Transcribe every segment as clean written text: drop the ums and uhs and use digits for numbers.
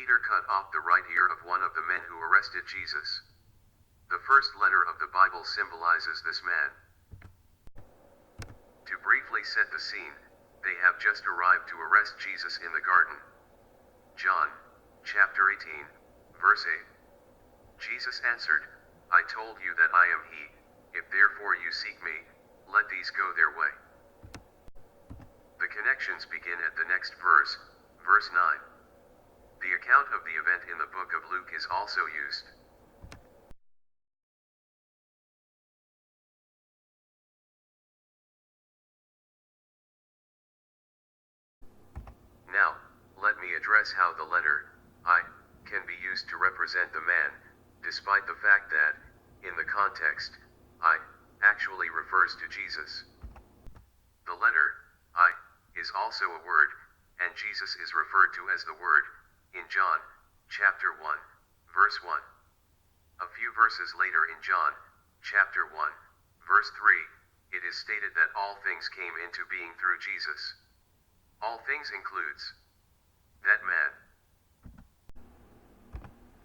Peter cut off the right ear of one of the men who arrested Jesus. The first letter of the Bible symbolizes this man. To briefly set the scene, they have just arrived to arrest Jesus in the garden. John, chapter 18, verse 8. Jesus answered, I told you that I am he. If therefore you seek me, let these go their way. The connections begin at the next verse, verse 9. The account of the event in the book of Luke is also used. Now, let me address how the letter I can be used to represent the man, despite the fact that, in the context, I actually refers to Jesus. The letter I is also a word, and Jesus is referred to as the Word, in John, chapter 1, verse 1. A few verses later in John, chapter 1, verse 3, it is stated that all things came into being through Jesus. All things includes that man.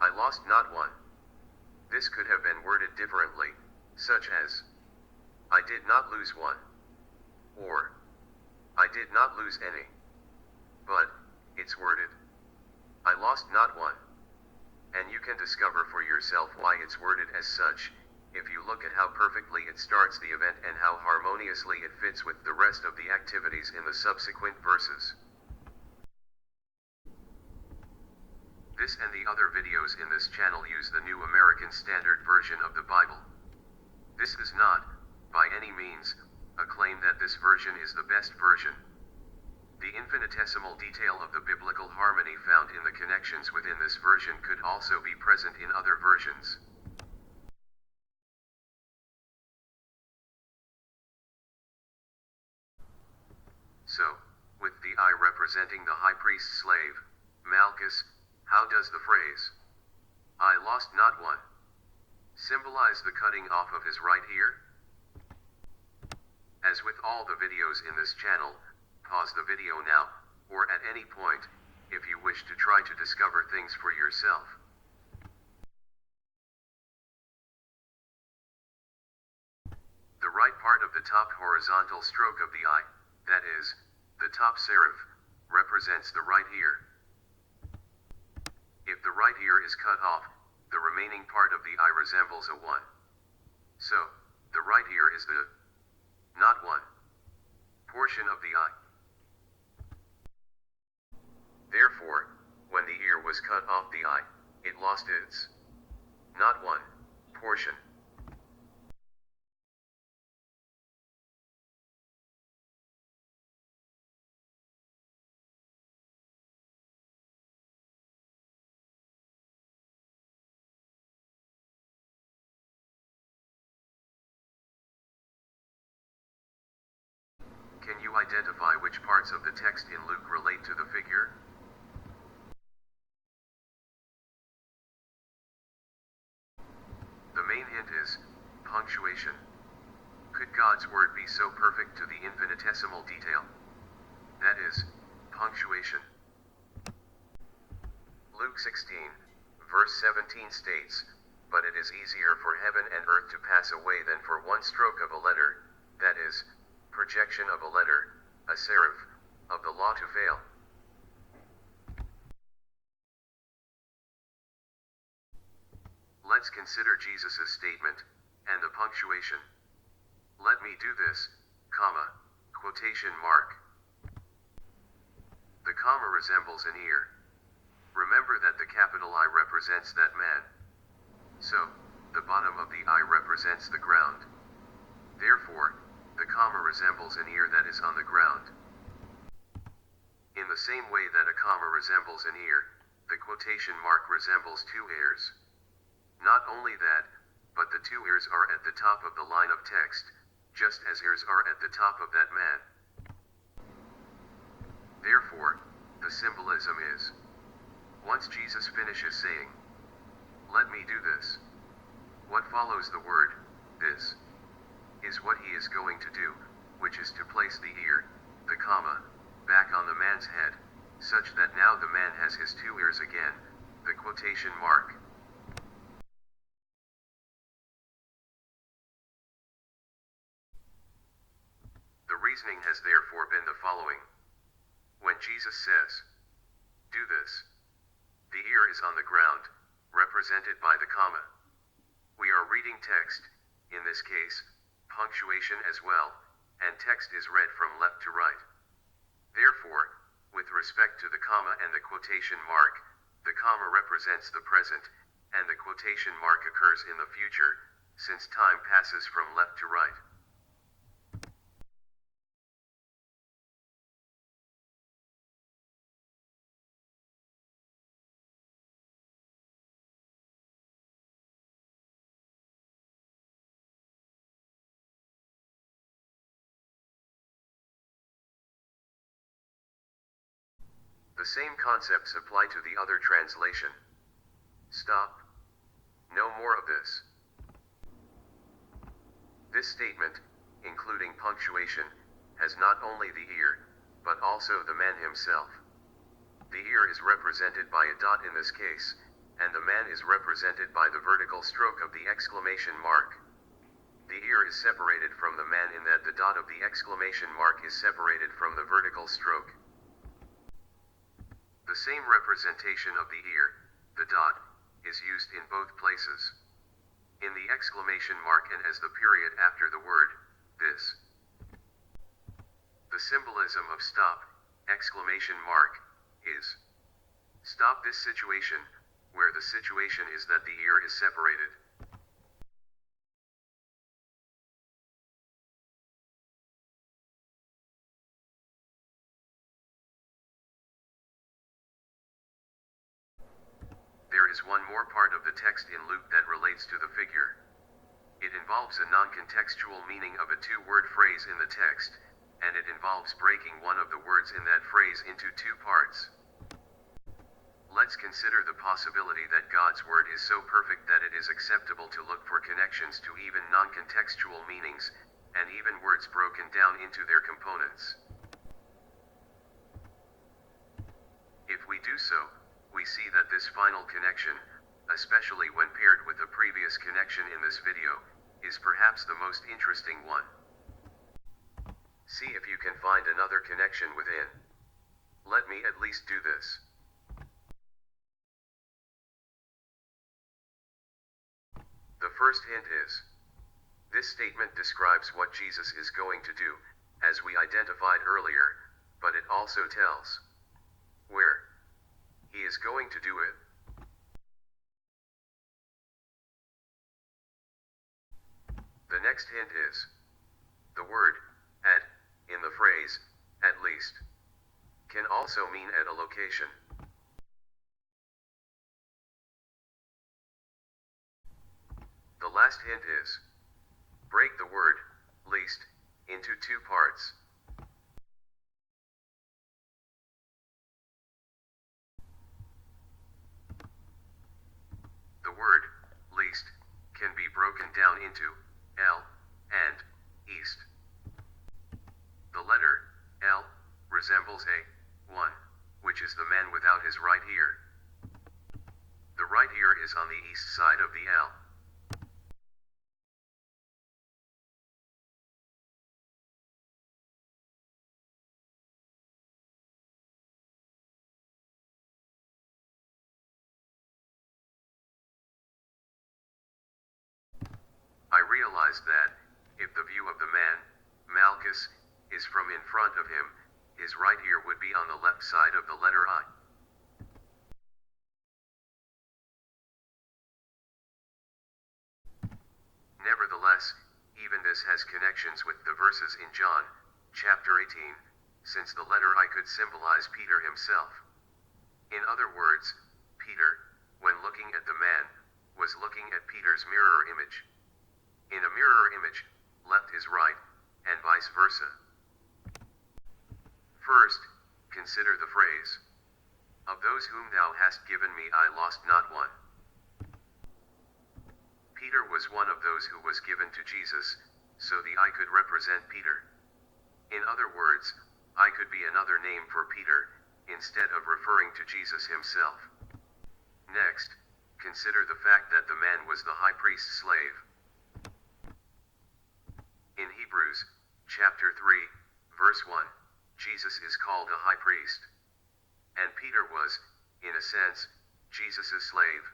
I lost not one. This could have been worded differently, such as, I did not lose one, or, I did not lose any. But, it's worded, I lost not one. And you can discover for yourself why it's worded as such, if you look at how perfectly it starts the event and how harmoniously it fits with the rest of the activities in the subsequent verses. This and the other videos in this channel use the New American Standard Version of the Bible. This is not, by any means, a claim that this version is the best version. The infinitesimal detail of the biblical harmony found in the connections within this version could also be present in other versions. So, with the eye representing the high priest's slave, Malchus, how does the phrase, I lost not one, symbolize the cutting off of his right ear? As with all the videos in this channel, pause the video now, or at any point, if you wish to try to discover things for yourself. The right part of the top horizontal stroke of the eye, that is, the top serif, represents the right ear. If the right ear is cut off, the remaining part of the eye resembles a 1. So, the right ear is the not one portion of the eye. Therefore, when the ear was cut off the eye, it lost its not one portion. Can you identify which parts of the text in Luke relate to the figure? The main hint is punctuation. Could God's word be so perfect to the infinitesimal detail? That is, punctuation. Luke 16, verse 17 states, But it is easier for heaven and earth to pass away than for one stroke of a letter, that is, projection of a letter, a serif, of the law to fail. Let's consider Jesus' statement, and the punctuation. Let me do this, comma, quotation mark. The comma resembles an ear. Remember that the capital I represents that man. So, the bottom of the eye represents the ground. Therefore, the comma resembles an ear that is on the ground. In the same way that a comma resembles an ear, the quotation mark resembles two ears. Not only that, but the two ears are at the top of the line of text, just as ears are at the top of that man. Therefore, the symbolism is, once Jesus finishes saying, Let me do this, what follows the word, this, is what he is going to do, which is to place the ear, the comma, back on the man's head, such that now the man has his two ears again, The quotation mark. The reasoning has therefore been the following. When Jesus says, "Do this," the ear is on the ground, represented by the comma. We are reading text, in this case, punctuation as well, and text is read from left to right. Therefore, with respect to the comma and the quotation mark, the comma represents the present, and the quotation mark occurs in the future, since time passes from left to right. The same concepts apply to the other translation. Stop. No more of this. This statement, including punctuation, has not only the ear, but also the man himself. The ear is represented by a dot in this case, and the man is represented by the vertical stroke of the exclamation mark. The ear is separated from the man in that the dot of the exclamation mark is separated from the vertical stroke. The same representation of the ear, the dot, is used in both places. In the exclamation mark and as the period after the word, this. The symbolism of stop, exclamation mark, is stop this situation, where the situation is that the ear is separated. There is one more part of the text in Luke that relates to the figure. It involves a non-contextual meaning of a two-word phrase in the text, and it involves breaking one of the words in that phrase into two parts. Let's consider the possibility that God's word is so perfect that it is acceptable to look for connections to even non-contextual meanings, and even words broken down into their components. If we do so, we see that this final connection, especially when paired with the previous connection in this video, is perhaps the most interesting one. See if you can find another connection within. Let me at least do this. The first hint is, this statement describes what Jesus is going to do, as we identified earlier, but it also tells where he is going to do it. The next hint is, the word, at, in the phrase, at least, can also mean at a location. The last hint is, break the word, least, into two parts. The word, least, can be broken down into, L, and, east. The letter, L, resembles a, one, which is the man without his right ear. The right ear is on the east side of the L. I realized that, if the view of the man, Malchus, is from in front of him, his right ear would be on the left side of the letter I. Nevertheless, even this has connections with the verses in John, chapter 18, since the letter I could symbolize Peter himself. In other words, Peter, when looking at the man, was looking at Peter's mirror image. In a mirror image, left is right, and vice versa. First, consider the phrase, "Of those whom thou hast given me I lost not one." Peter was one of those who was given to Jesus, so the I could represent Peter. In other words, I could be another name for Peter, instead of referring to Jesus himself. Next, consider the fact that the man was the high priest's slave. In Hebrews, chapter 3, verse 1, Jesus is called a high priest. And Peter was, in a sense, Jesus' slave,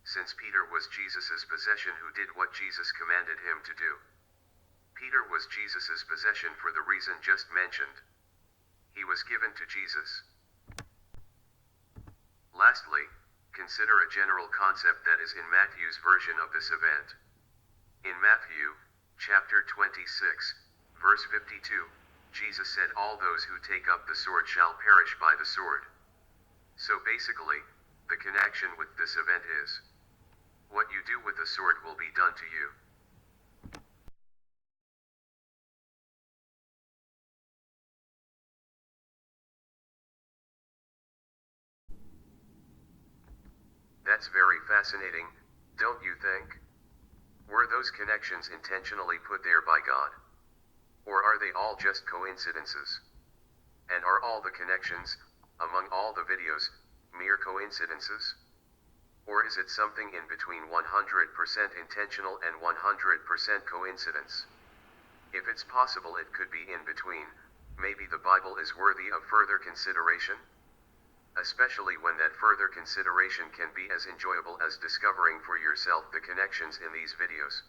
since Peter was Jesus' possession who did what Jesus commanded him to do. Peter was Jesus' possession for the reason just mentioned. He was given to Jesus. Lastly, consider a general concept that is in Matthew's version of this event. In Matthew, chapter 26, verse 52, Jesus said all those who take up the sword shall perish by the sword. So basically, the connection with this event is, what you do with the sword will be done to you. That's very fascinating, don't you think? Were those connections intentionally put there by God? Or are they all just coincidences? And are all the connections, among all the videos, mere coincidences? Or is it something in between 100% intentional and 100% coincidence? If it's possible it could be in between, maybe the Bible is worthy of further consideration? Especially when that further consideration can be as enjoyable as discovering for yourself the connections in these videos.